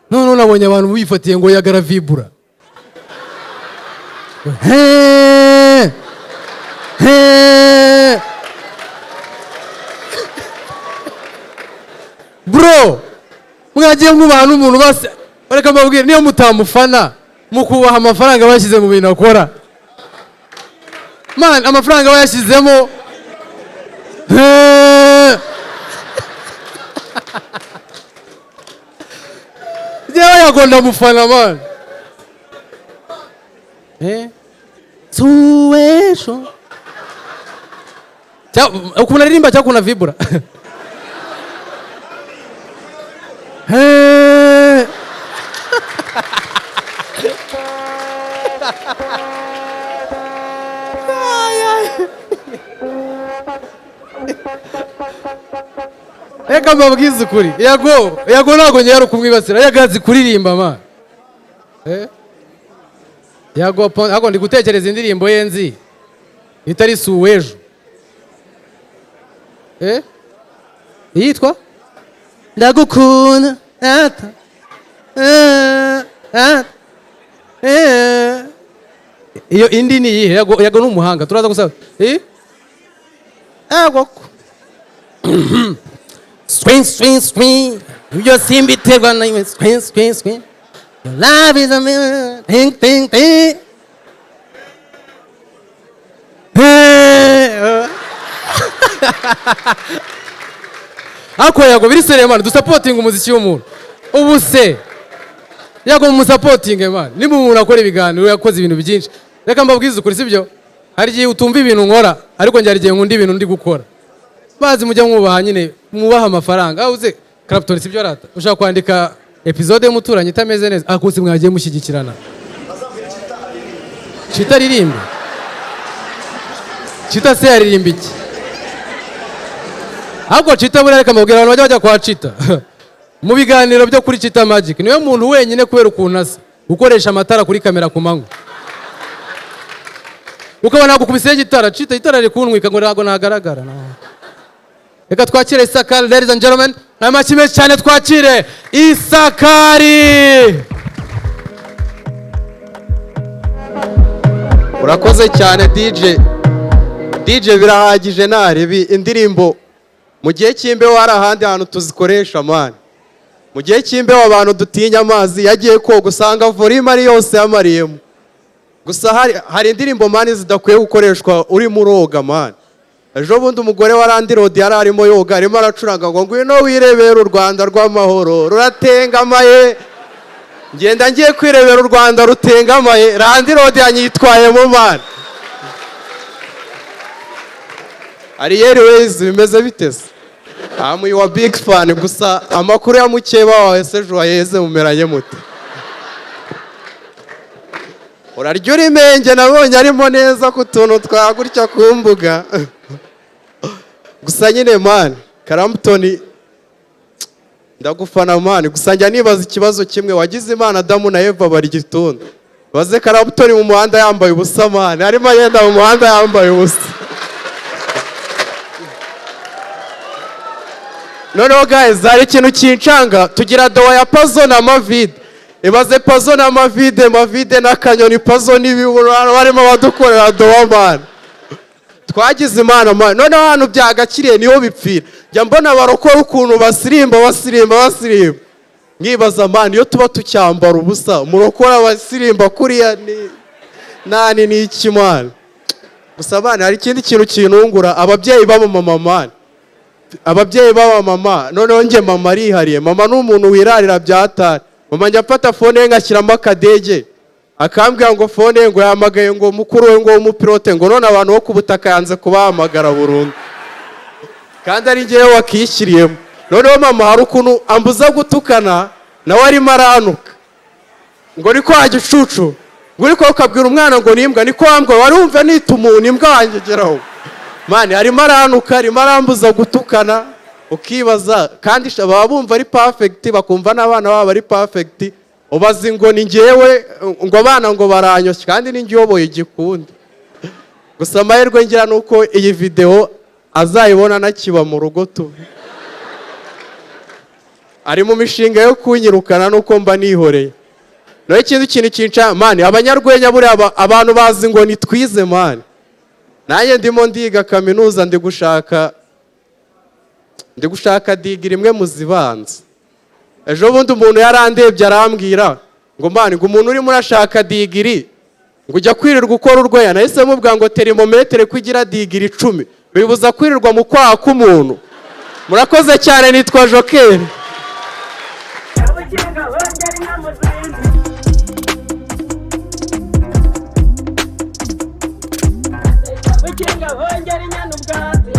none nabonye abantu bifatiye ngo yagara vibura. Bro, mwagiye mwubaha n'umuntu base, bareka mbabwire niyo mutamufana mukubaha amafaranga bashyize mu bintu akora. Man, amafaranga bayashyizemo. Jewe yagonda mufana man. Suwesho. Ukuntu aririmba cyangwa kuna vibura? Eka mbabwiza ukuri. Yago ntago nyaro kumwibasira. Yagazi kuririmba man. Yago ndi gutekereza indirimbo ye nzi. Itari Suwejo. Yitwa ndagukunda ata. Iyo indi ni iyihe? Yago n'umuhanga turaza gusaba. Yago swing swing swing, you simba iterwa na swing swing swing, your love is a mirror, ting ting ting. Ako Yago biri sere man, du supporting umuziki w'umuntu. Ubu se Yago mu supporting man, ni mu muntu akora ibiganiro yakoze ibintu byinshi. Reka mbabwize ukuri sibyo? Hari gihe utumva ibintu nkora, ariko njye hari gihe nkunda ibintu ndi gukora. Bazi mujya mwubaha nyine, mwubaha amafaranga. Uze Clapton sibyo rata. Ushaka kwandika episode y'umuturanyi itameze neza, akose mwagiye mushyigikirana. Chita ririmba. Chita se aririmba iki? Ahubwo Chita buri reka mbabwira abantu bajya kwa Chita. Mu biganiro byo kuri Chita Magic niwe muntu wenyine kubera ukuntu asa ukoresha amatara kuri kamera ku manywa. Ukabona gukubise gitara, Chita itara rikunwika ngo ntago nagaragara. Reka twakire Isakari, ladies and gentlemen. N'amashyi menshi cyane twakire Isakari. Urakoze cyane DJ birahagije narebi indirimbo mu gihe cy'imbeho hari ahandi hantu tuzikoresha man. Mu gihe cy'imbeho abantu dutinya amazi yagiye koga usanga volume ari yose yamariyemo. Gusa hari indirimbo man zidakwiye gukoreshwa uri muroga man. Ejo bundi umugore wa Randy Road yari arimo yoga arimo aracuranga ngo ngwino wirebera u Rwanda rw'amahoro ruratengamaye. Ngenda ngiye kwirebera u Rwanda rutengamaye, Randy Road yanyitwayemo man. Ariel Ways bimeze bitese. I'm your big fan, gusa amakuru ya mukeba wawe sejo yeze mumeranye mute. Uraryo rimenge nabonye arimo neza ku tuntu twagurya ku mbuga. Gusa nyine man, Clapton ndagufana man, gusa njya nibaza ikibazo kimwe, wagize Imana Adamu na Eva bari gitondo. Baze Clapton mu muhanda yambaye ubusa man, arimo yenda mu muhanda yambaye ubusa. No guys, hari ikintu kincanga, tugira dowa ya Puzzle na Mavid. Ibaze Puzzle na Mavid na Kanyoni Puzzle n'ibibura barimo badukorera dowa man. Twagize Imana man, none hano byagakiriye niho bipfira. Njya mbona barokora ukuntu basirimba. Ngibaza man, iyo tuba tucyambara ubusa murokora basirimba kuriya ni nani ni iki man. Gusa bana hari ikindi kintu kinungura, ababyeyi baba mama man. Ababyeyi baba mama, none nge mama arihariye. Mama n'umuntu wirarira byatari. Mama njya mfata phone ngashyiramo akadege. Akambwira ngo phone ngo yamagaye ngo mukuru we ngo umupilote ngo none abantu bo kubutaka yanze kubahamagara burundu. Kandi ari ngewe wakishyiriyemo. None mama hari ukuntu ambuza gutukana nawe arimo aranuka. Ngo niko agicucu. Ngo niko ukabwira umwana ngo nimbwa niko wambwa wari wumva nita umuntu imbwa wangegeraho. Mani arimo aranuka arimo arambuza gutukana ukibaza kandi baba bumva ari perfect bakumva n'abana baba ari perfect. Ubazi ngo ni ngewe ngo abana ngo baranyoshye kandi ni ngiyoboye igikundi. Gusa amahirwe ngira nuko iyi video azayibona nakiba mu rugo tu. ari mu mishinga yo kunyirukana nuko mba nihoreye. Naho ikindi kintu kinca mani, abanyarwenya buriya abantu bazi ngo nitwize mani. Nanjye ndimo ndiga kaminuza ndi gushaka digiri imwe mu zibanza. Ejo bundi umuntu yarandebye arambwira ngo mani, ngo umuntu urimo urashaka digiri ngo ujya kwirirwa ukora urwenya. Nahise mubwira ngo terimometere kugira digiri 10 bibuza kwirirwa mu kwaha k'umuntu. Murakoze cyane, nitwa Joker. Wongera inyana ubwatsi,